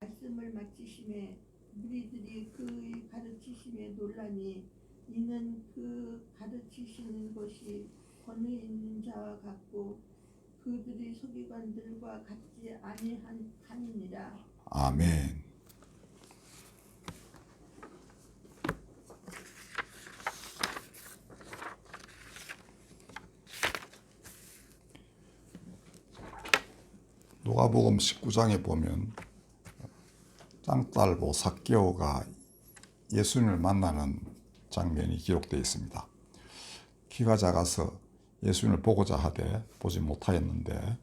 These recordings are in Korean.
말씀을 마치심에 무리들이 그의 가르치심에 놀라니 이는 그 가르치시는 것이 권위 있는 자와 같고 그들이 서기관들과 같지 아니함이니라. 아멘. 누가복음 19장에 보면 짱딸보 삭개오가 예수님을 만나는 장면이 기록되어 있습니다. 키가 작아서 예수님을 보고자 하되 보지 못하였는데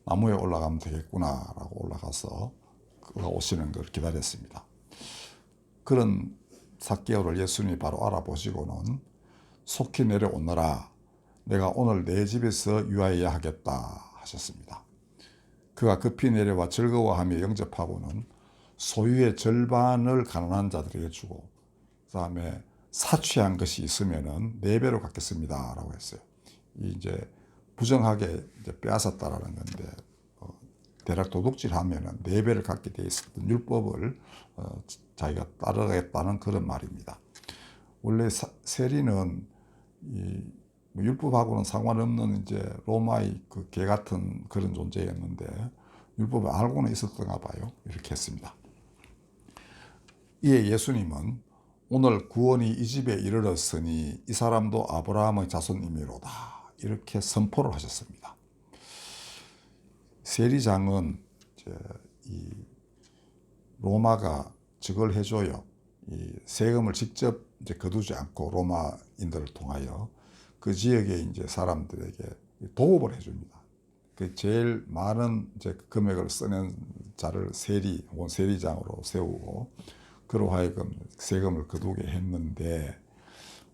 나무에 올라가면 되겠구나라고 올라가서 그가 오시는 걸 기다렸습니다. 그런 삭개오를 예수님이 바로 알아보시고는 속히 내려오너라, 내가 오늘 내 집에서 유하여야 하겠다 하셨습니다. 그가 급히 내려와 즐거워하며 영접하고는 소유의 절반을 가난한 자들에게 주고 그 다음에 사취한 것이 있으면은 4배로 갚겠습니다 라고 했어요. 이제 부정하게 이제 빼앗았다라는 건데 대략 도둑질하면은 4배를 갚게 돼 있었던 율법을 자기가 따르겠다는 그런 말입니다. 원래 세리는 율법하고는 상관없는 이제 로마의 그 개 같은 그런 존재였는데 율법을 알고는 있었던가 봐요. 이렇게 했습니다. 이에 예수님은 오늘 구원이 이 집에 이르렀으니 이 사람도 아브라함의 자손이미로다 이렇게 선포를 하셨습니다. 세리장은 이제 이 로마가 저걸 해줘요. 이 세금을 직접 이제 거두지 않고 로마인들을 통하여 그 지역의 이제 사람들에게 도급을 해줍니다. 그 제일 많은 이제 금액을 쓰는 자를 세리 혹은 세리장으로 세우고 그로 하여금 세금을 거두게 했는데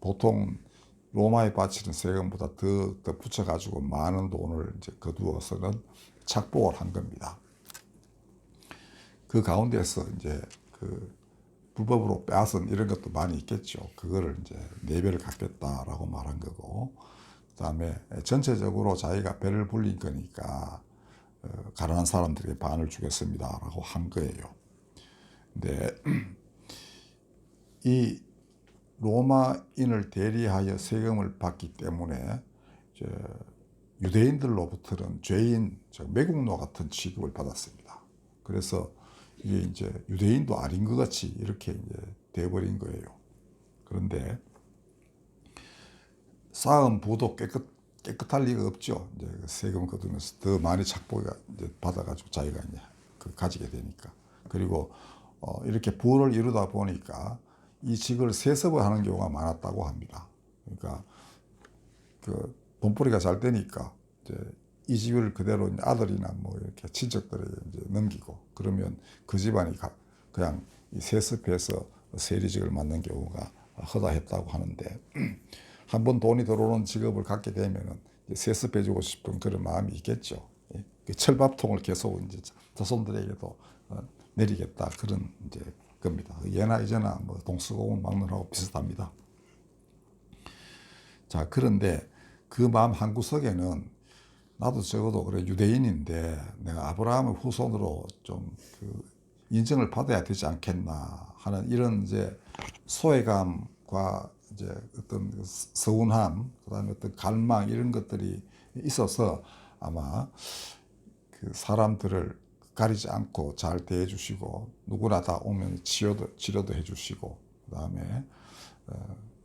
보통 로마에 바치는 세금보다 더 붙여가지고 많은 돈을 이제 거두어서는 착복을 한 겁니다. 그 가운데서 이제 그 불법으로 빼앗은 이런 것도 많이 있겠죠. 그거를 이제 4배를 갚겠다라고 말한 거고, 그 다음에 전체적으로 자기가 배를 불린 거니까 가난한 사람들에게 반을 주겠습니다라고 한 거예요. 근데 이 로마인을 대리하여 세금을 받기 때문에 이제 유대인들로부터는 죄인, 즉 매국노 같은 취급을 받았습니다. 그래서 이게 이제 유대인도 아닌 것 같이 이렇게 이제 돼버린 거예요. 그런데 쌓은 부도 깨끗할 리가 없죠. 이제 세금 거두면서 더 많이 착복을 이제 받아가지고 자기가 이제 가지게 되니까. 그리고 이렇게 부를 이루다 보니까 이 직을 세습을 하는 경우가 많았다고 합니다. 그러니까 그 돈벌이가 잘 되니까 이제 이 집을 그대로 아들이나 뭐 이렇게 친척들에게 이제 넘기고 그러면 그 집안이 그냥 이 세습해서 세리직을 맡는 경우가 허다했다고 하는데 한번 돈이 들어오는 직업을 갖게 되면은 세습해주고 싶은 그런 마음이 있겠죠. 철밥통을 계속 이제 자손들에게도 내리겠다 그런 이제 겁니다. 예나 이제나 뭐 동서고금 막론하고 비슷합니다. 자, 그런데 그 마음 한구석에는 나도 적어도 그래 유대인인데 내가 아브라함의 후손으로 좀 그 인정을 받아야 되지 않겠나 하는 이런 이제 소외감과 이제 어떤 서운함, 그다음에 어떤 갈망 이런 것들이 있어서 아마 그 사람들을 가리지 않고 잘 대해주시고 누구나 다 오면 치료도 해주시고 그다음에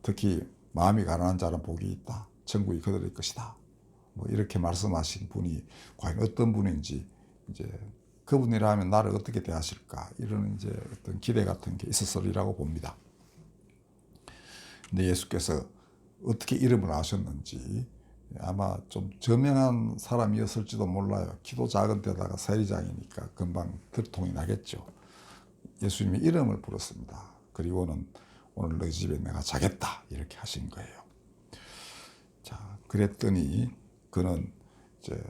특히 마음이 가난한 자는 복이 있다. 천국이 그들의 것이다. 뭐 이렇게 말씀하신 분이 과연 어떤 분인지 이제 그분이라면 나를 어떻게 대하실까 이런 이제 어떤 기대 같은 게 있었으리라고 봅니다. 근데 예수께서 어떻게 이름을 아셨는지 아마 좀 저명한 사람이었을지도 몰라요. 키도 작은 데다가 세리장이니까 금방 들통이 나겠죠. 예수님이 이름을 부르습니다. 그리고는 오늘 너희 집에 내가 자겠다 이렇게 하신 거예요. 자, 그랬더니 그는 이제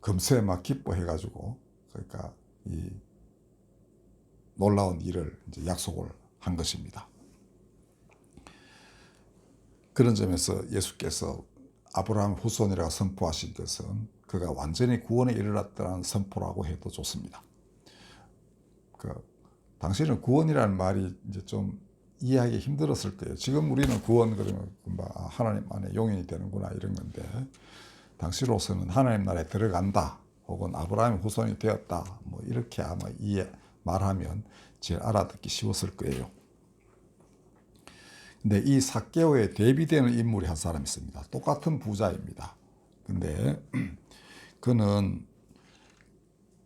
금세 막 기뻐해가지고 그러니까 이 놀라운 일을 이제 약속을 한 것입니다. 그런 점에서 예수께서 아브라함 후손이라고 선포하신 것은 그가 완전히 구원에 이르렀다는 선포라고 해도 좋습니다. 그 당시에는 구원이라는 말이 이제 좀 이해하기 힘들었을 거예요. 지금 우리는 구원 그러면 하나님 안에 용인이 되는구나 이런 건데, 당시로서는 하나님 나라에 들어간다 혹은 아브라함의 후손이 되었다 뭐 이렇게 아마 말하면 제일 알아듣기 쉬웠을 거예요. 근데 이 삭개오에 대비되는 인물이 한 사람 있습니다. 똑같은 부자입니다. 근데 그는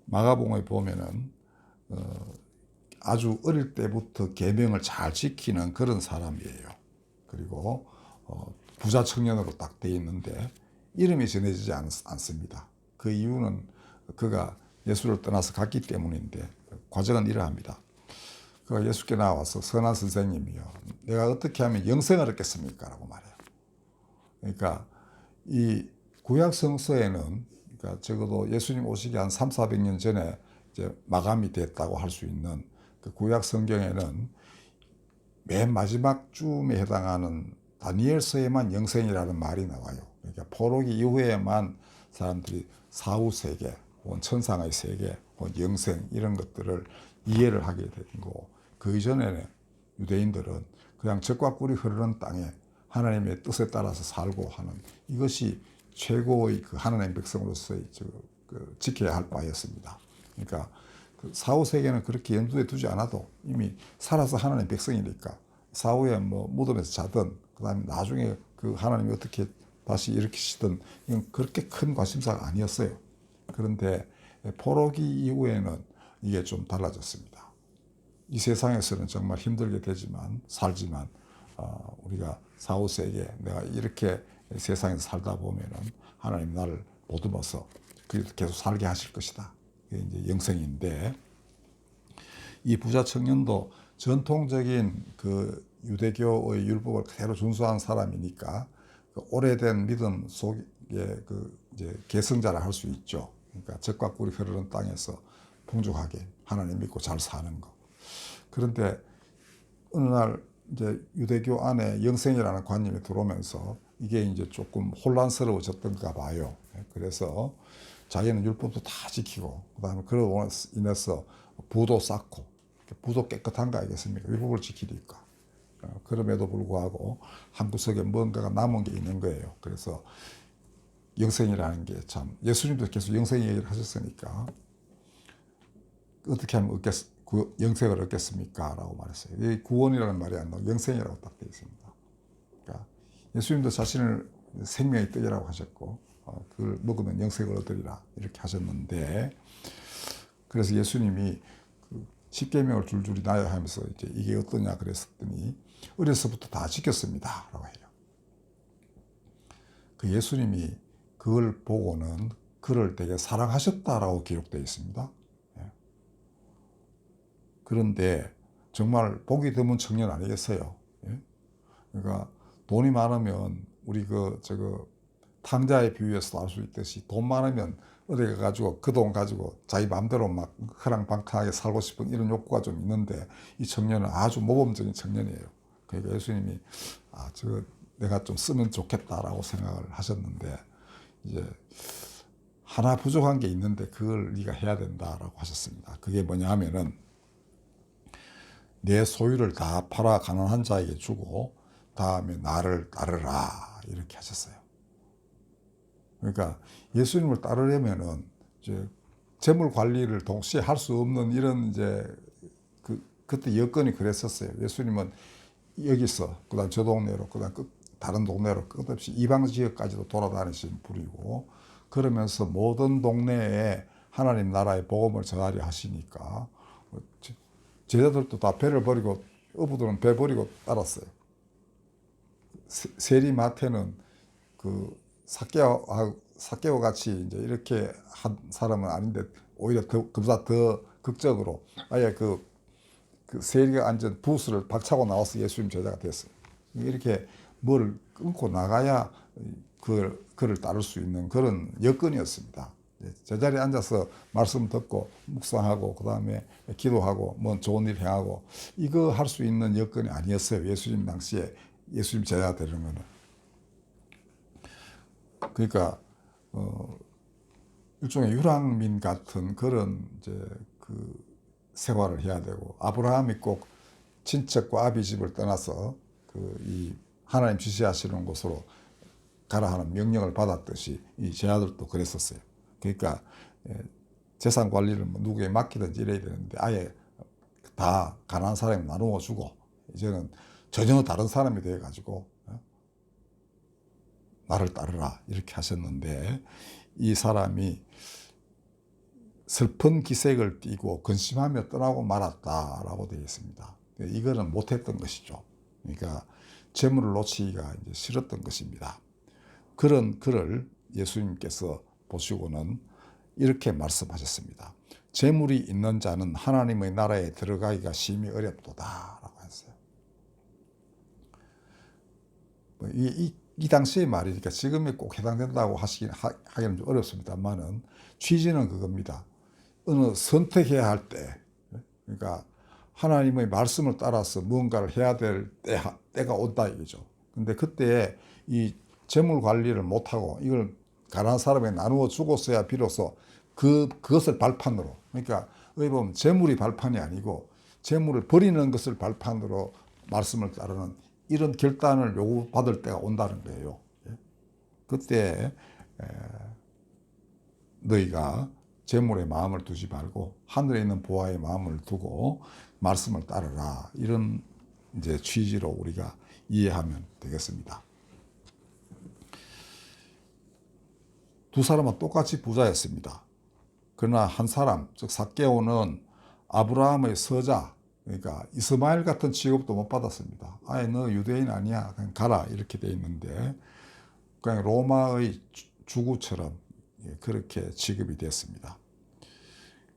마가복음에 보면은 아주 어릴 때부터 계명을 잘 지키는 그런 사람이에요. 그리고 부자 청년으로 딱 돼 있는데 이름이 전해지지 않습니다. 그 이유는 그가 예수를 떠나서 갔기 때문인데, 과정은 이러합니다. 그가 예수께 나와서 선한 선생님이요, 내가 어떻게 하면 영생을 얻겠습니까? 라고 말해요. 그러니까 이 구약 성서에는, 그러니까 적어도 예수님 오시기 한 300~400년 전에 이제 마감이 됐다고 할 수 있는 그 구약 성경에는 맨 마지막 쯤에 해당하는 다니엘서에만 영생이라는 말이 나와요. 그러니까 포로기 이후에만 사람들이 사후세계, 혹은 천상의 세계, 혹은 영생 이런 것들을 이해를 하게 되는 거고, 그 이전에는 유대인들은 그냥 젖과 꿀이 흐르는 땅에 하나님의 뜻에 따라서 살고 하는, 이것이 최고의 그 하나님 백성으로서의 지켜야 할 바였습니다. 그러니까 그 사후 세계는 그렇게 염두에 두지 않아도 이미 살아서 하나님 백성이니까 사후에 뭐 무덤에서 자든 그다음에 나중에 그 하나님이 어떻게 다시 일으키시든 이건 그렇게 큰 관심사가 아니었어요. 그런데 포로기 이후에는 이게 좀 달라졌습니다. 이 세상에서는 정말 힘들게 되지만 살지만 우리가 사후 세계, 내가 이렇게 세상에서 살다 보면은 하나님 나를 보듬어서 계속 살게 하실 것이다. 그게 이제 영생인데, 이 부자 청년도 전통적인 그 유대교의 율법을 그대로 준수한 사람이니까 그 오래된 믿음 속에 그 이제 계승자라 할 수 있죠. 그러니까 젖과 꿀이 흐르는 땅에서 풍족하게 하나님 믿고 잘 사는 거. 그런데 어느 날 이제 유대교 안에 영생이라는 관념이 들어오면서 이게 이제 조금 혼란스러워졌던가 봐요. 그래서 자기는 율법도 다 지키고, 그다음에 그로 인해서 부도 쌓고, 부도 깨끗한 거 아니겠습니까? 율법을 지키니까. 그럼에도 불구하고 한 구석에 뭔가가 남은 게 있는 거예요. 그래서 영생이라는 게 참, 예수님도 계속 영생 얘기를 하셨으니까 어떻게 하면 영생을 얻겠습니까? 라고 말했어요. 이 구원이라는 말이 안 나오고 영생이라고 딱 되어 있습니다. 그러니까 예수님도 자신을 생명의 떡이라고 하셨고, 그걸 먹으면 영생을 얻으리라 이렇게 하셨는데, 그래서 예수님이 그 십계명을 줄줄이 나야 하면서 이제 이게 어떠냐 그랬더니 어려서부터 다 지켰습니다 라고 해요. 그 예수님이 그걸 보고는 그를 되게 사랑하셨다라고 기록되어 있습니다. 그런데 정말 복이 드문 청년 아니겠어요? 그러니까 돈이 많으면 우리 탕자의 비유에서도 알 수 있듯이 돈 많으면 어디 가가지고 그 돈 가지고 자기 마음대로 막 허랑방탕하게 살고 싶은 이런 욕구가 좀 있는데, 이 청년은 아주 모범적인 청년이에요. 그러니까 예수님이 내가 좀 쓰면 좋겠다라고 생각을 하셨는데, 이제 하나 부족한 게 있는데 그걸 네가 해야 된다라고 하셨습니다. 그게 뭐냐 하면은 내 소유를 다 팔아 가난한 자에게 주고 다음에 나를 따르라 이렇게 하셨어요. 그러니까 예수님을 따르려면은 이제 재물 관리를 동시에 할 수 없는 이런 이제 그때 여건이 그랬었어요. 예수님은 여기서 그다음 저 동네로 그다음 다른 동네로 끝없이 이방 지역까지도 돌아다니신 분이고, 그러면서 모든 동네에 하나님 나라의 복음을 전하려 하시니까 제자들도 다 배를 버리고, 어부들은 배 버리고 따랐어요. 세리 마태는 그 삭개오 같이 이제 이렇게 한 사람은 아닌데 오히려 그보다 더 극적으로 아예 그 세리가 앉은 부스를 박차고 나와서 예수님 제자가 됐어요. 이렇게 뭘 끊고 나가야 그를 따를 수 있는 그런 여건이었습니다. 제자리에 앉아서 말씀 듣고 묵상하고 그다음에 기도하고 뭐 좋은 일 행하고 이거 할 수 있는 여건이 아니었어요. 예수님 당시에 예수님 제자가 되는 거는. 그러니까 일종의 유랑민 같은 그런 이제 생활을 해야 되고, 아브라함이 꼭 친척과 아비 집을 떠나서 이 하나님 지시하시는 곳으로 가라 하는 명령을 받았듯이 이 제 아들도 그랬었어요. 그러니까 재산 관리를 뭐 누구에 맡기든지 이래야 되는데 아예 다 가난한 사람이 나누어 주고 이제는 전혀 다른 사람이 되어 가지고 나를 따르라 이렇게 하셨는데, 이 사람이 슬픈 기색을 띠고 근심하며 떠나고 말았다라고 되어 있습니다. 이거는 못했던 것이죠. 그러니까 재물을 놓치기가 이제 싫었던 것입니다. 그런 그를 예수님께서 보시고는 이렇게 말씀하셨습니다. 재물이 있는 자는 하나님의 나라에 들어가기가 심히 어렵도다라고 했어요. 이 당시의 말이니까 지금에 꼭 해당된다고 하기는 좀 어렵습니다만은 취지는 그겁니다. 어느 선택해야 할 때, 그러니까 하나님의 말씀을 따라서 무언가를 해야 될 때가 온다 이거죠. 근데 그때 이 재물 관리를 못하고 이걸 가난한 사람에 나누어 주고서야 비로소 그것을 발판으로, 그러니까 어떻게 보면 재물이 발판이 아니고 재물을 버리는 것을 발판으로 말씀을 따르는 이런 결단을 요구받을 때가 온다는 거예요. 그때 너희가 재물에 마음을 두지 말고 하늘에 있는 보화에 마음을 두고 말씀을 따르라, 이런 이제 취지로 우리가 이해하면 되겠습니다. 두 사람은 똑같이 부자였습니다. 그러나 한 사람, 즉 삭개오는 아브라함의 서자, 그러니까 이스마엘 같은 취급도 못 받았습니다. 아예 너 유대인 아니야, 그냥 가라 이렇게 돼 있는데 그냥 로마의 주구처럼 그렇게 취급이 됐습니다.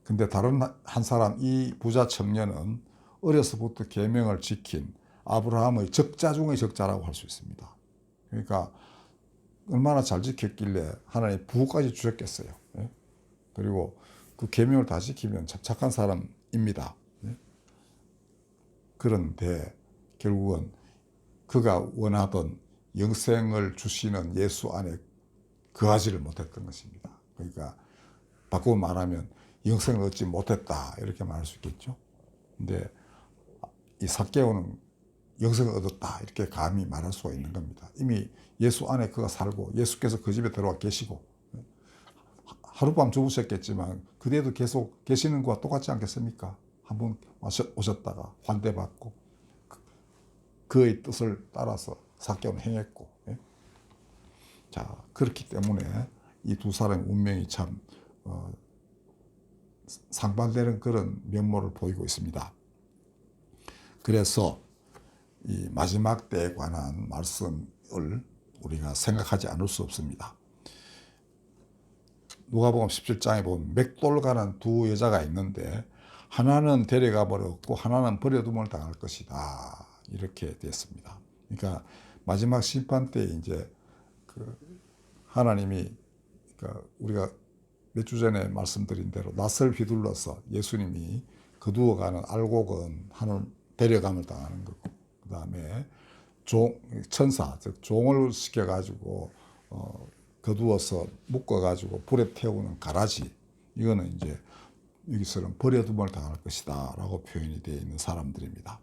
근데 다른 한 사람, 이 부자 청년은 어려서부터 계명을 지킨 아브라함의 적자 중의 적자라고 할 수 있습니다. 그러니까 얼마나 잘 지켰길래 하나님 부까지 주셨겠어요. 그리고 그 계명을 다 지키면 참 착한 사람입니다. 그런데 결국은 그가 원하던 영생을 주시는 예수 안에 거하지를 못했던 것입니다. 그러니까 바꾸어 말하면 영생을 얻지 못했다 이렇게 말할 수 있겠죠. 근데 이 삭개오는 영생을 얻었다 이렇게 감히 말할 수가 있는 겁니다. 이미 예수 안에 그가 살고 예수께서 그 집에 들어와 계시고 하룻밤 주무셨겠지만 그대도 계속 계시는 것과 똑같지 않겠습니까? 한번 오셨다가 환대받고 그의 뜻을 따라서 삭개오는 행했고, 자, 그렇기 때문에 이 두 사람의 운명이 참 상반되는 그런 면모를 보이고 있습니다. 그래서 이 마지막 때에 관한 말씀을 우리가 생각하지 않을 수 없습니다. 누가복음 17장에 보면 맥돌가는 두 여자가 있는데 하나는 데려가 버렸고 하나는 버려둠을 당할 것이다 이렇게 됐습니다. 그러니까 마지막 심판 때 이제 하나님이, 그러니까 우리가 몇 주 전에 말씀드린 대로 낯을 휘둘러서 예수님이 거두어가는 알곡은 하늘 데려감을 당하는 거고, 그 다음에 천사, 즉 종을 시켜가지고 거두어서 묶어가지고 불에 태우는 가라지, 이거는 이제 여기서는 버려둠을 당할 것이다 라고 표현이 되어 있는 사람들입니다.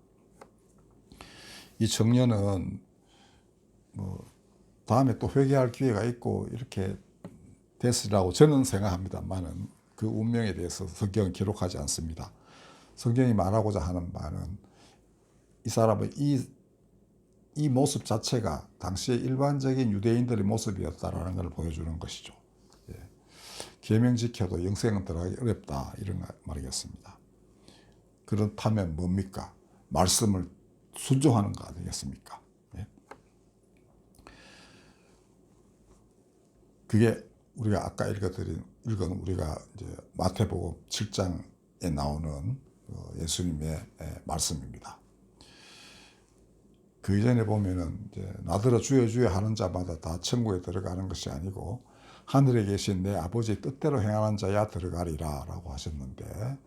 이 청년은 뭐 다음에 또 회개할 기회가 있고 이렇게 됐으라고 저는 생각합니다만은 그 운명에 대해서 성경은 기록하지 않습니다. 성경이 말하고자 하는 바는 이 사람의 이 모습 자체가 당시의 일반적인 유대인들의 모습이었다라는 걸 보여주는 것이죠. 계명 지켜도 영생은 들어가기 어렵다 이런 말이겠습니다. 그렇다면 뭡니까? 말씀을 순종하는 거 아니겠습니까? 그게 우리가 아까 읽은 우리가 이제 마태복음 7장에 나오는 예수님의 말씀입니다. 그 이전에 보면은 이제 나더러 주여 주여 하는 자마다 다 천국에 들어가는 것이 아니고 하늘에 계신 내 아버지의 뜻대로 행하는 자야 들어가리라라고 하셨는데,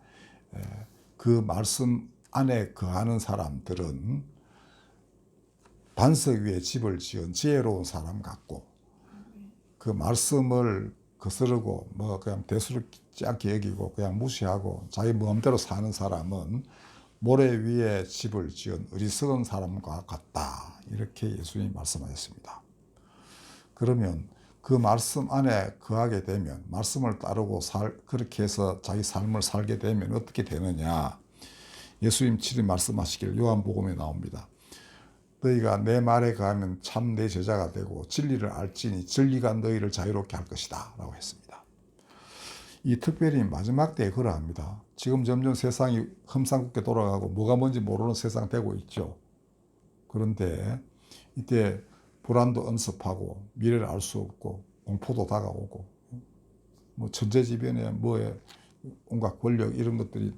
그 말씀 안에 거하는 사람들은 반석 위에 집을 지은 지혜로운 사람 같고 그 말씀을 거스르고 뭐 그냥 대수롭지 않게 여기고 그냥 무시하고 자기 마음대로 사는 사람은 모래 위에 집을 지은 어리석은 사람과 같다. 이렇게 예수님이 말씀하셨습니다. 그러면 그 말씀 안에 거하게 되면, 말씀을 따르고 그렇게 해서 자기 삶을 살게 되면 어떻게 되느냐. 예수님 친히 말씀하시길 요한복음에 나옵니다. 너희가 내 말에 거하면 참 내 제자가 되고 진리를 알지니 진리가 너희를 자유롭게 할 것이다 라고 했습니다. 이 특별히 마지막 때에 그러합니다. 지금 점점 세상이 험상궂게 돌아가고 뭐가 뭔지 모르는 세상 되고 있죠. 그런데 이때 불안도 엄습하고 미래를 알 수 없고 공포도 다가오고 뭐 천재지변에 뭐에 온갖 권력 이런 것들이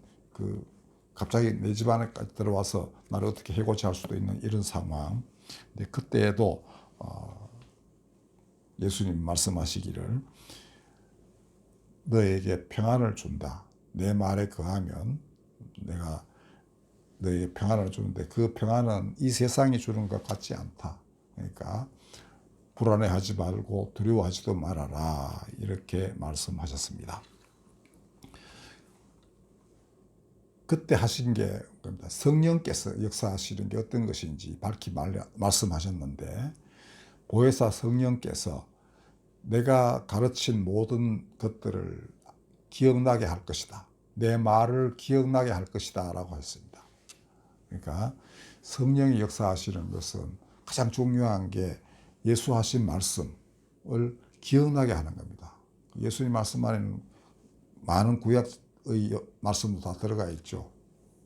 갑자기 내 집 안에까지 들어와서 나를 어떻게 해고치할 수도 있는 이런 상황. 근데 그때에도 예수님 말씀하시기를 너에게 평안을 준다. 내 말에 거하면 내가 너에게 평안을 주는데 그 평안은 이 세상이 주는 것 같지 않다. 그러니까 불안해하지 말고 두려워하지도 말아라. 이렇게 말씀하셨습니다. 그때 하신 게 성령께서 역사하시는 게 어떤 것인지 밝히 말씀하셨는데 보혜사 성령께서 내가 가르친 모든 것들을 기억나게 할 것이다. 내 말을 기억나게 할 것이다 라고 했습니다. 그러니까 성령이 역사하시는 것은 가장 중요한 게 예수 하신 말씀을 기억나게 하는 겁니다. 예수님 말씀 안에는 많은 구약의 말씀도 다 들어가 있죠.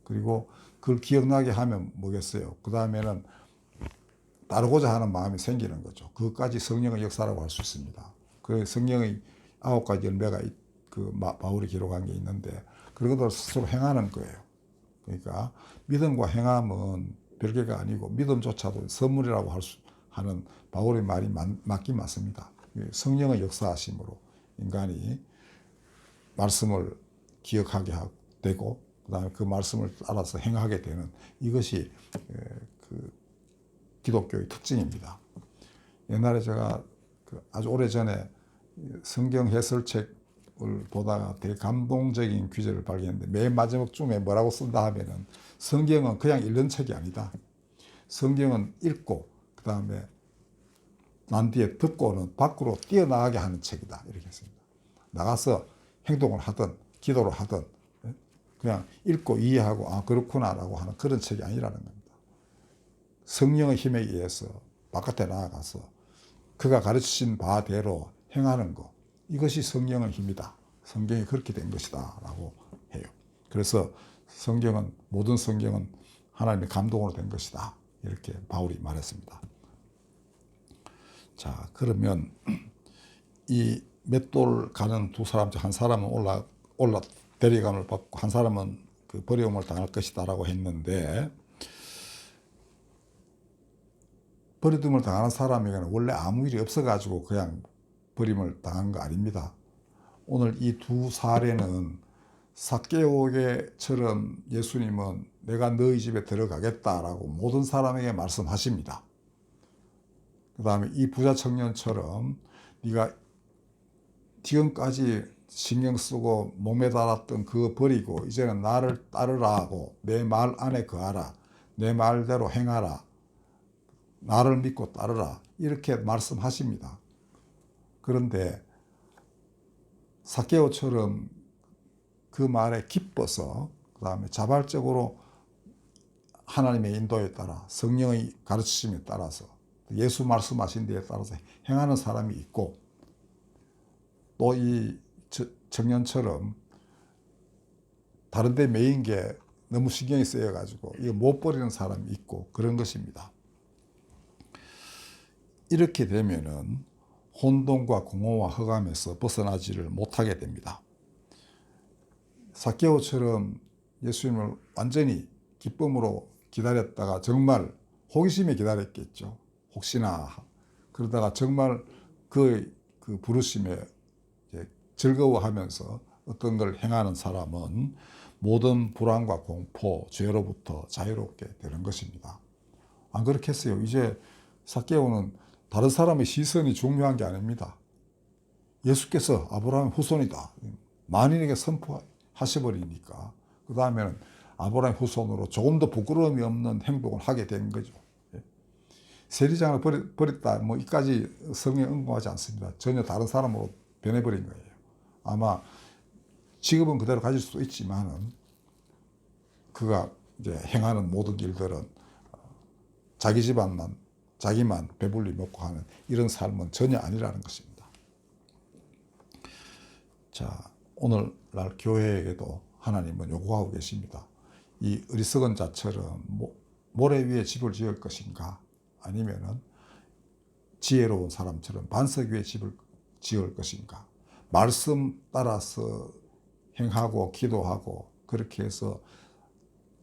그리고 그걸 기억나게 하면 뭐겠어요? 그 다음에는 따르고자 하는 마음이 생기는 거죠. 그것까지 성령의 역사라고 할 수 있습니다. 그 성령의 9가지 열매가 바울이 기록한 게 있는데 그런 것을 스스로 행하는 거예요. 그러니까 믿음과 행함은 별개가 아니고 믿음조차도 선물이라고 하는 바울의 말이 맞긴 맞습니다. 성령의 역사하심으로 인간이 말씀을 기억하게 되고 그다음에 그 말씀을 따라서 행하게 되는 이것이 기독교의 특징입니다. 옛날에 제가 아주 오래전에 성경 해설책을 보다가 되게 감동적인 귀절을 발견했는데 맨 마지막 쯤에 뭐라고 쓴다 하면은 성경은 그냥 읽는 책이 아니다. 성경은 읽고 그 다음에 난 뒤에 듣고는 밖으로 뛰어나가게 하는 책이다. 이렇게 했습니다. 나가서 행동을 하든 기도를 하든 그냥 읽고 이해하고 아 그렇구나라고 하는 그런 책이 아니라는 겁니다. 성령의 힘에 의해서 바깥에 나아가서 그가 가르치신 바대로 행하는 것, 이것이 성령의 힘이다. 성경이 그렇게 된 것이다 라고 해요. 그래서 모든 성경은 하나님의 감동으로 된 것이다. 이렇게 바울이 말했습니다. 자, 그러면 이 맷돌 가는 두 사람 중 한 사람은 올라 대리감을 받고 한 사람은 그 버림을 당할 것이다 라고 했는데 버림을 당하는 사람에게는 원래 아무 일이 없어가지고 그냥 버림을 당한 거 아닙니다. 오늘 이 두 사례는 삭개오에처럼 예수님은 내가 너희 집에 들어가겠다라고 모든 사람에게 말씀하십니다. 그 다음에 이 부자 청년처럼 네가 지금까지 신경 쓰고 몸에 달았던 그거 버리고 이제는 나를 따르라 하고 내 말 안에 거하라. 내 말대로 행하라. 나를 믿고 따르라. 이렇게 말씀하십니다. 그런데 삭개오처럼 그 말에 기뻐서 그 다음에 자발적으로 하나님의 인도에 따라 성령의 가르치심에 따라서 예수 말씀하신 데에 따라서 행하는 사람이 있고 또 이 청년처럼 다른 데 매인 게 너무 신경이 쓰여가지고 이거 못 버리는 사람이 있고 그런 것입니다. 이렇게 되면은 혼돈과 공허와 흑암에서 벗어나지를 못하게 됩니다. 삭개오처럼 예수님을 완전히 기쁨으로 기다렸다가 정말 호기심에 기다렸겠죠. 혹시나 그러다가 정말 그 부르심에 즐거워하면서 어떤 걸 행하는 사람은 모든 불안과 공포, 죄로부터 자유롭게 되는 것입니다. 안 그렇겠어요? 이제 삭개오는 다른 사람의 시선이 중요한 게 아닙니다. 예수께서 아브라함의 후손이다. 만인에게 선포하셔버리니까 그 다음에는 아브라함의 후손으로 조금 더 부끄러움이 없는 행동을 하게 된 거죠. 세리장을 버렸다 뭐 이까지 성경에 언급하지 않습니다. 전혀 다른 사람으로 변해버린 거예요. 아마 직업은 그대로 가질 수도 있지만은 그가 이제 행하는 모든 일들은 자기 집안만 자기만 배불리 먹고 하는 이런 삶은 전혀 아니라는 것입니다. 자, 오늘날 교회에게도 하나님은 요구하고 계십니다. 이 어리석은 자처럼 모래 위에 집을 지을 것인가 아니면은 지혜로운 사람처럼 반석 위에 집을 지을 것인가. 말씀 따라서 행하고 기도하고 그렇게 해서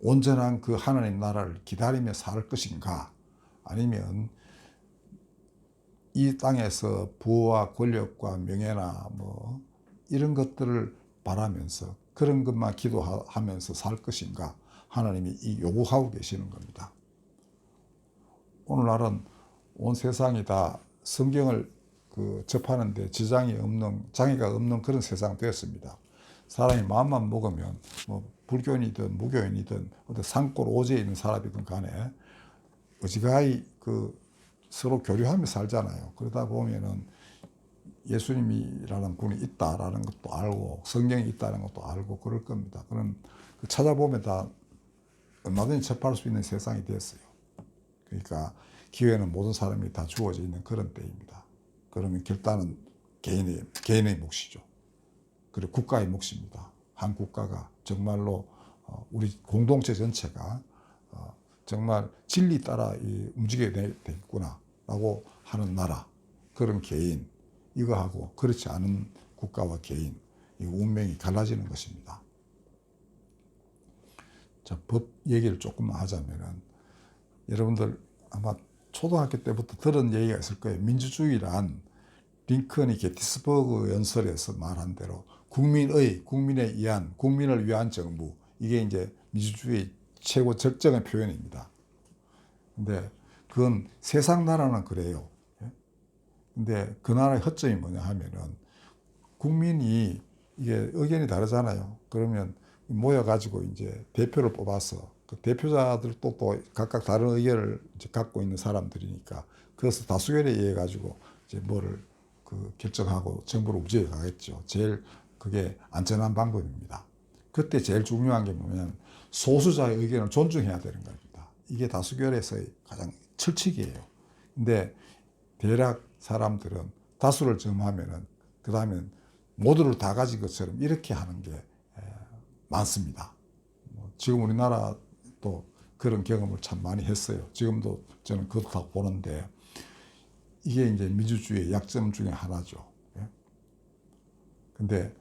온전한 그 하나님 나라를 기다리며 살 것인가 아니면 이 땅에서 부와 권력과 명예나 뭐 이런 것들을 바라면서 그런 것만 기도하면서 살 것인가 하나님이 이 요구하고 계시는 겁니다. 오늘날은 온 세상이 다 성경을 접하는데 장애가 없는 그런 세상 되었습니다. 사람이 마음만 먹으면 뭐 불교인이든 무교인이든 어떤 산골 오지에 있는 사람이든 간에 어지간히 서로 교류하며 살잖아요. 그러다 보면은 예수님이라는 분이 있다라는 것도 알고 성경이 있다는 것도 알고 그럴 겁니다. 그럼 찾아보면 다 얼마든지 접할 수 있는 세상이 됐어요. 그러니까 기회는 모든 사람이 다 주어져 있는 그런 때입니다. 그러면 결단은 개인의 몫이죠. 그리고 국가의 몫입니다. 한 국가가 정말로 우리 공동체 전체가 정말 진리 따라 움직여야 되겠구나라고 하는 나라, 그런 개인, 이거하고 그렇지 않은 국가와 개인, 이 운명이 갈라지는 것입니다. 자, 법 얘기를 조금만 하자면은 여러분들 아마 초등학교 때부터 들은 얘기가 있을 거예요. 민주주의란 링컨이 게티스버그 연설에서 말한 대로 국민에 의한, 국민을 위한 정부, 이게 이제 민주주의의 최고 적정한 표현입니다. 근데 그건 세상 나라는 그래요. 근데 그 나라의 허점이 뭐냐 하면은 국민이 이게 의견이 다르잖아요. 그러면 모여가지고 이제 대표를 뽑아서 그 대표자들도 또 각각 다른 의견을 이제 갖고 있는 사람들이니까 그래서 다수결에 의해 가지고 이제 뭐를 결정하고 정부를 움직여 가겠죠. 제일 그게 안전한 방법입니다. 그때 제일 중요한 게 뭐냐면 소수자의 의견을 존중해야 되는 겁니다. 이게 다수결에서의 가장 철칙이에요. 근데 대략 사람들은 다수를 점하면은 그 다음엔 모두를 다 가진 것처럼 이렇게 하는 게 많습니다. 지금 우리나라도 그런 경험을 참 많이 했어요. 지금도 저는 그렇다고 보는데 이게 이제 민주주의의 약점 중에 하나죠. 근데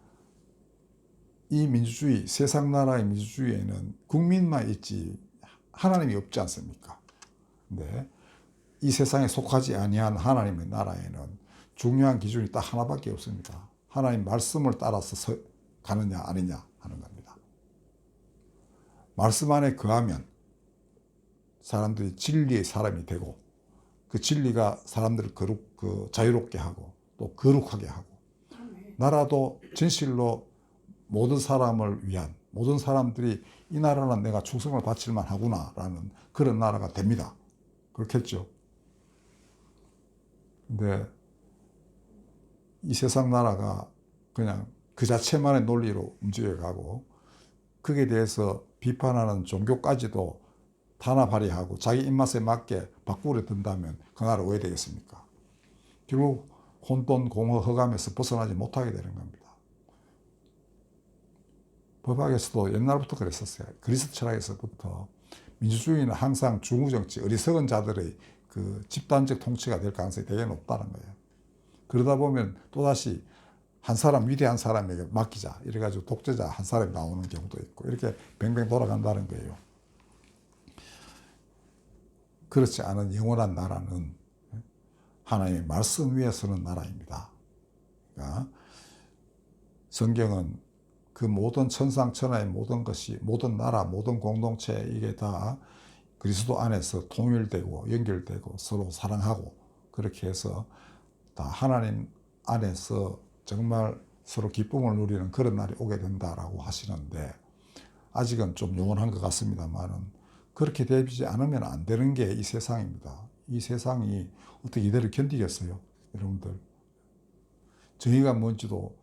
이 민주주의, 세상 나라의 민주주의에는 국민만 있지 하나님이 없지 않습니까? 근데 이 세상에 속하지 아니한 하나님의 나라에는 중요한 기준이 딱 하나밖에 없습니다. 하나님 말씀을 따라서 가느냐 아니냐 하는 겁니다. 말씀 안에 거하면 사람들이 진리의 사람이 되고 그 진리가 사람들을 자유롭게 하고 또 거룩하게 하고 나라도 진실로 모든 사람을 위한, 모든 사람들이 이 나라는 내가 충성을 바칠만 하구나라는 그런 나라가 됩니다. 그렇겠죠. 근데 이 세상 나라가 그냥 그 자체만의 논리로 움직여가고 거기에 대해서 비판하는 종교까지도 탄압하려하고 자기 입맛에 맞게 바꾸려 든다면 그 나라 왜 되겠습니까? 결국 혼돈, 공허, 허감에서 벗어나지 못하게 되는 겁니다. 법학에서도 옛날부터 그랬었어요. 그리스 철학에서부터 민주주의는 항상 중우정치, 어리석은 자들의 집단적 통치가 될 가능성이 되게 높다는 거예요. 그러다 보면 또다시 한 사람, 위대한 사람에게 맡기자 이래가지고 독재자 한 사람이 나오는 경우도 있고 이렇게 뱅뱅 돌아간다는 거예요. 그렇지 않은 영원한 나라는 하나님의 말씀 위에 서는 나라입니다. 그러니까 성경은 그 모든 천상천하의 모든 것이, 모든 나라, 모든 공동체 이게 다 그리스도 안에서 통일되고 연결되고 서로 사랑하고 그렇게 해서 다 하나님 안에서 정말 서로 기쁨을 누리는 그런 날이 오게 된다라고 하시는데 아직은 좀 요원한 것 같습니다만은 그렇게 되지 않으면 안 되는 게 이 세상입니다. 이 세상이 어떻게 이대로 견디겠어요, 여러분들? 정의가 뭔지도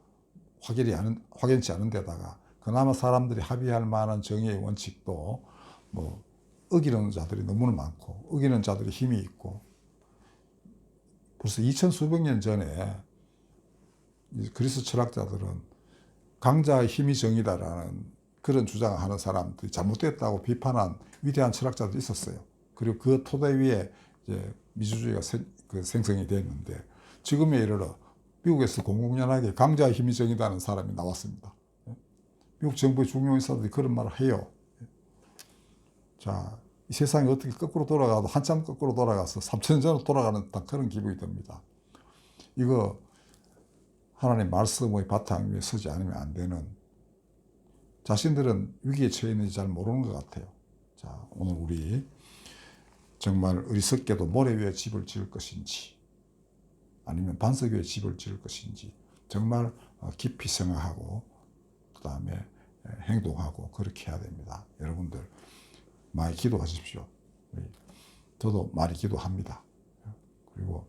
확연치 않은 데다가 그나마 사람들이 합의할 만한 정의의 원칙도 뭐 어기는 자들이 너무나 많고 어기는 자들이 힘이 있고 벌써 2000수백 년 전에 그리스 철학자들은 강자의 힘이 정의다라는 그런 주장을 하는 사람들이 잘못됐다고 비판한 위대한 철학자도 있었어요. 그리고 그 토대 위에 이제 민주주의가 생성이 됐는데 지금에 이르러 미국에서 공공연하게 강자의 힘이 정의다는 사람이 나왔습니다. 미국 정부의 중요 인사들이 그런 말을 해요. 자, 이 세상이 어떻게 거꾸로 돌아가도 한참 거꾸로 돌아가서 3000년 전으로 돌아가는 듯한 그런 기분이 듭니다. 이거 하나님 말씀의 바탕 위에 서지 않으면 안 되는, 자신들은 위기에 처해 있는지 잘 모르는 것 같아요. 자, 오늘 우리 정말 어리석게도 모래 위에 집을 지을 것인지 아니면 반석 위에 집을 지을 것인지 정말 깊이 생각하고 그 다음에 행동하고 그렇게 해야 됩니다. 여러분들 많이 기도하십시오. 저도 많이 기도합니다. 그리고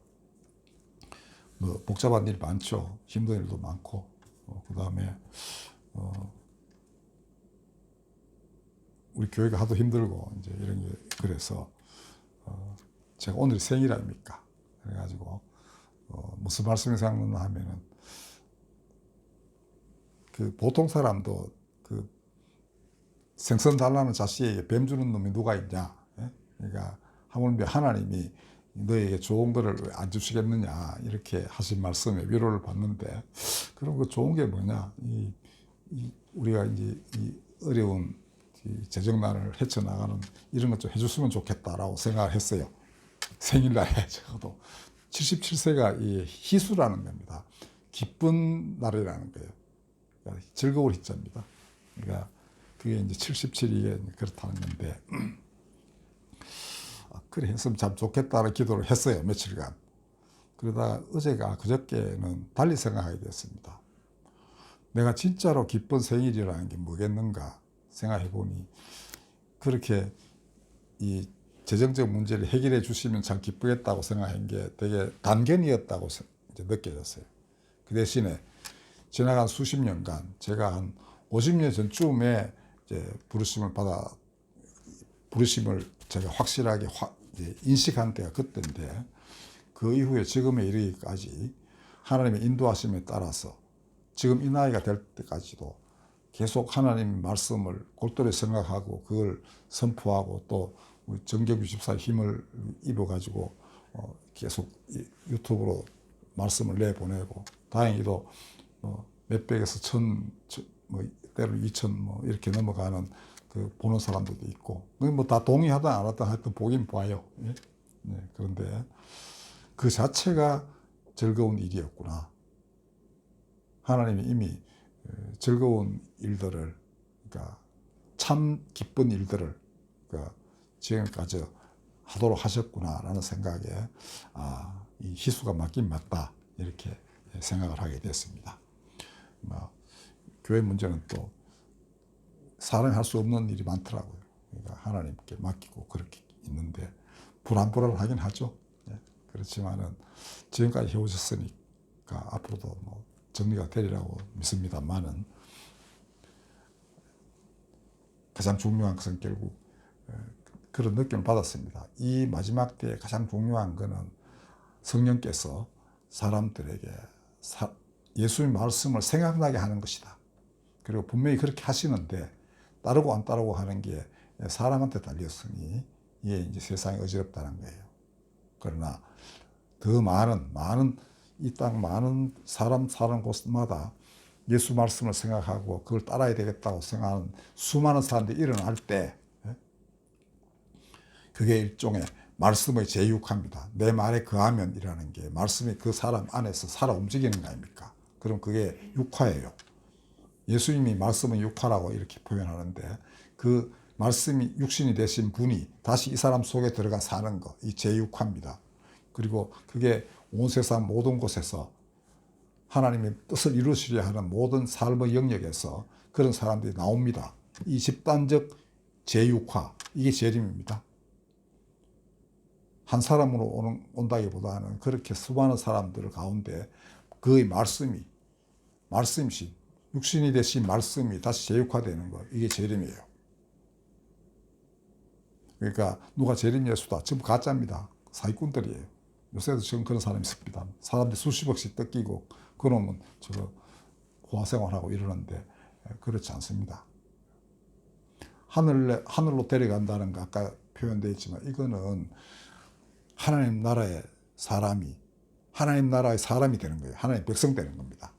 뭐 복잡한 일 많죠. 힘든 일도 많고 그 다음에 우리 교회가 하도 힘들고 이제 이런 게 그래서 제가 오늘 생일 아닙니까? 그래가지고 무슨 말씀이 생각나 하면은 그 보통 사람도 그 생선 달라는 자식에게 뱀 주는 놈이 누가 있냐? 예? 그러니까 하물며 하나님이 너에게 좋은 거를 왜 안 주시겠느냐 이렇게 하신 말씀에 위로를 받는데 그럼 그 좋은 게 뭐냐? 우리가 이제 이 어려운 이 재정난을 헤쳐나가는 이런 것 좀 해줬으면 좋겠다라고 생각을 했어요. 생일날에 적어도 77세가 이 희수라는 겁니다. 기쁜 날이라는 거예요. 그러니까 즐거울 희자입니다. 그러니까 그게 이제 77이게 그렇다는 건데 그래 했으면 참 좋겠다는 기도를 했어요. 며칠간. 그러다가 그저께는 달리 생각하게 됐습니다. 내가 진짜로 기쁜 생일이라는 게 뭐겠는가 생각해 보니 그렇게 이 재정적 문제를 해결해 주시면 참 기쁘겠다고 생각한 게 되게 단견이었다고 이제 느껴졌어요. 그 대신에 지나간 수십 년간 제가 한 50년 전쯤에 이제 부르심을 제가 확실하게 인식한 때가 그때인데 그 이후에 지금에 이르기까지 하나님의 인도하심에 따라서 지금 이 나이가 될 때까지도 계속 하나님 말씀을 골똘히 생각하고 그걸 선포하고 또 우리 정경규 집사의 힘을 입어가지고 계속 유튜브로 말씀을 내보내고 다행히도 몇백에서 때로는 2000 이렇게 넘어가는 그 보는 사람들도 있고 뭐 다 동의하든 안 하든 하여튼 보긴 봐요. 예? 네, 그런데 그 자체가 즐거운 일이었구나. 하나님이 이미 즐거운 일들을 그러니까 참 기쁜 일들을 그러니까 지금까지 하도록 하셨구나라는 생각에 이 희수가 맞긴 맞다 이렇게 생각을 하게 됐습니다. 교회 문제는 또 사람이 할 수 없는 일이 많더라고요. 그러니까 하나님께 맡기고 그렇게 있는데 불안불안하긴 하죠. 그렇지만은 지금까지 해오셨으니까 앞으로도 뭐 정리가 되리라고 믿습니다만은 가장 중요한 것은 결국 그런 느낌을 받았습니다. 이 마지막 때에 가장 중요한 것은 성령께서 사람들에게 예수의 말씀을 생각나게 하는 것이다. 그리고 분명히 그렇게 하시는데 따르고 안 따르고 하는 게 사람한테 달렸으니 이게 이제 세상이 어지럽다는 거예요. 그러나 더 많은 이 땅 많은 사람 사는 곳마다 예수 말씀을 생각하고 그걸 따라야 되겠다고 생각하는 수많은 사람들이 일어날 때 그게 일종의 말씀의 제6화입니다. 내 말에 거하면이라는 게 말씀이 그 사람 안에서 살아 움직이는 거 아닙니까? 그럼 그게 6화예요. 예수님이 말씀은 6화라고 이렇게 표현하는데 그 말씀이 육신이 되신 분이 다시 이 사람 속에 들어가 사는 거, 이 제6화입니다. 그리고 그게 온 세상 모든 곳에서 하나님의 뜻을 이루시려 하는 모든 삶의 영역에서 그런 사람들이 나옵니다. 이 집단적 제육화, 이게 재림입니다. 한 사람으로 온다기보다는 그렇게 수많은 사람들 가운데 그의 말씀이 육신이 되신 말씀이 다시 제육화되는 것, 이게 재림이에요. 그러니까 누가 재림 예수다, 전부 가짜입니다. 사기꾼들이에요. 요새도 지금 그런 사람이 있습니다. 사람들이 수십억씩 뜯기고 그러면 저거 고아생활하고 이러는데 그렇지 않습니다. 하늘로 데려간다는 거 아까 표현되어 있지만 이거는 하나님 나라의 사람이 되는 거예요. 하나님의 백성 되는 겁니다.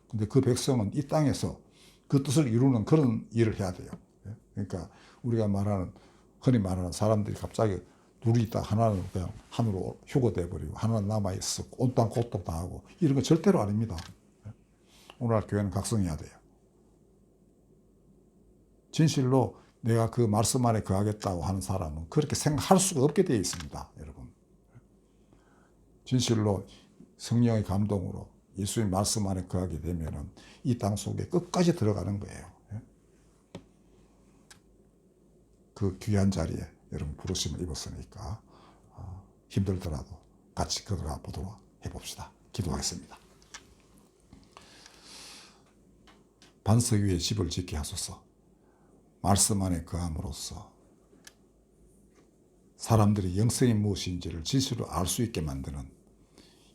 근데 그 백성은 이 땅에서 그 뜻을 이루는 그런 일을 해야 돼요. 그러니까 우리가 흔히 말하는 사람들이 갑자기 둘이 있다 하나는 그냥 하늘로 휴거돼 버리고 하나는 남아있어 온땅 고통당하고 이런 거 절대로 아닙니다. 오늘날 교회는 각성해야 돼요. 진실로 내가 그 말씀 안에 거하겠다고 하는 사람은 그렇게 생각할 수가 없게 되어 있습니다. 여러분, 진실로 성령의 감동으로 예수의 말씀 안에 거하게 되면은 이 땅 속에 끝까지 들어가는 거예요. 그 귀한 자리에 여러분 부르심을 입었으니까 힘들더라도 같이 들어가 보도록 해봅시다. 기도하겠습니다. 반석 위에 집을 짓게 하소서. 말씀 안에 거함으로써 사람들이 영성이 무엇인지를 진실로 알 수 있게 만드는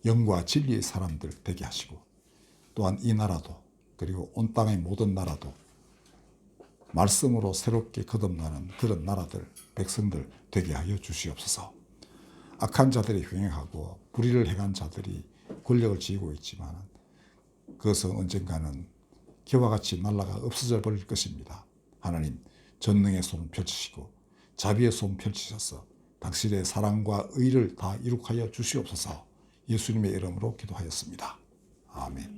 영과 진리의 사람들 되게 하시고, 또한 이 나라도 그리고 온 땅의 모든 나라도 말씀으로 새롭게 거듭나는 그런 나라들, 백성들 되게 하여 주시옵소서. 악한 자들이 횡행하고 불의를 행한 자들이 권력을 쥐고 있지만 그것은 언젠가는 기와 같이 날아가 없어져 버릴 것입니다. 하나님, 전능의 손 펼치시고 자비의 손 펼치셔서 당신의 사랑과 의를 다 이룩하여 주시옵소서. 예수님의 이름으로 기도하였습니다. 아멘.